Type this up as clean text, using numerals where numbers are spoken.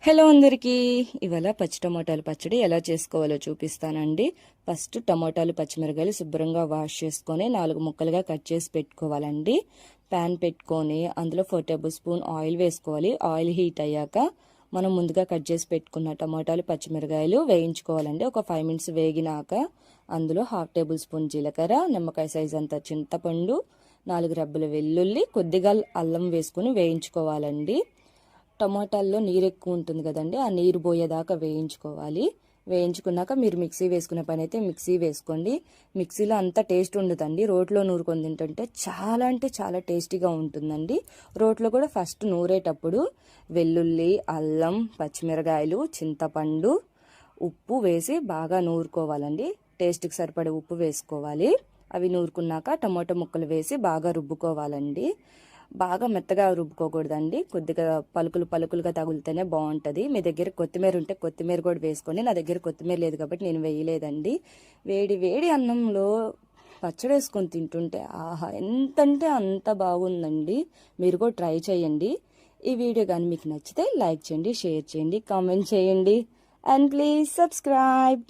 Hello అందరికీ, ఇవాళ పచ్చి టమోటాలు పచ్చడి ఎలా చేసుకోవాలో చూపిస్తానండి. ఫస్ట్ టమోటాలు పచ్చిమిరకాయలు శుభ్రంగా వాష్ చేసుకొని 4 ముక్కలుగా కట్ చేసి పెట్టుకోవాలండి. ప్యాన్ పెట్టుకొని అందులో 4 టేబుల్ స్పూన్ ఆయిల్ వేసుకోవాలి. ఆయిల్ హీట్ అయ్యాక మనం ముందుగా కట్ చేసి పెట్టుకున్న టమోటాలు పచ్చిమిరకాయలు వేయించుకోవాలండి. ఒక 5 మినిట్స్ వేగినాక అందులో 1/2 టేబుల్ స్పూన్ జీలకర్ర, నిమ్మకాయ సైజ్ అంత చింతపండు, 4 రెబ్బల వెల్లుల్లి, కొద్దిగా అల్లం వేసుకుని వేయించుకోవాలండి. టమాటాల్లో నీరు ఎక్కువ ఉంటుంది కదండి, ఆ నీరు పోయేదాకా వేయించుకోవాలి. వేయించుకున్నాక మీరు మిక్సీ వేసుకునే పని అయితే మిక్సీ వేసుకోండి. మిక్సీలో అంత టేస్ట్ ఉండదండి, రోట్లో నూరుకొని తింటుంటే చాలా అంటే చాలా టేస్టీగా ఉంటుందండి. రోట్లో కూడా ఫస్ట్ నూరేటప్పుడు వెల్లుల్లి, అల్లం, పచ్చిమిరకాయలు, చింతపండు, ఉప్పు వేసి బాగా నూరుకోవాలండి. టేస్ట్కి సరిపడే ఉప్పు వేసుకోవాలి. అవి నూరుకున్నాక టమాటో ముక్కలు వేసి బాగా రుబ్బుకోవాలండి. బాగా మెత్తగా రుబ్బుకోకూడదండి, కొద్దిగా పలుకులుగా తగులుతూనే బాగుంటుంది. మీ దగ్గర కొత్తిమీర ఉంటే కొత్తిమీర కూడా వేసుకోండి. నా దగ్గర కొత్తిమీర లేదు కాబట్టి నేను వేయలేదండి. వేడి వేడి అన్నంలో పచ్చడి వేసుకొని తింటుంటే ఆహా ఎంతంటే అంత బాగుందండి. మీరు కూడా ట్రై చేయండి. ఈ వీడియో కానీ మీకు నచ్చితే లైక్ చేయండి, షేర్ చేయండి, కామెంట్ చేయండి అండ్ ప్లీజ్ సబ్స్క్రైబ్.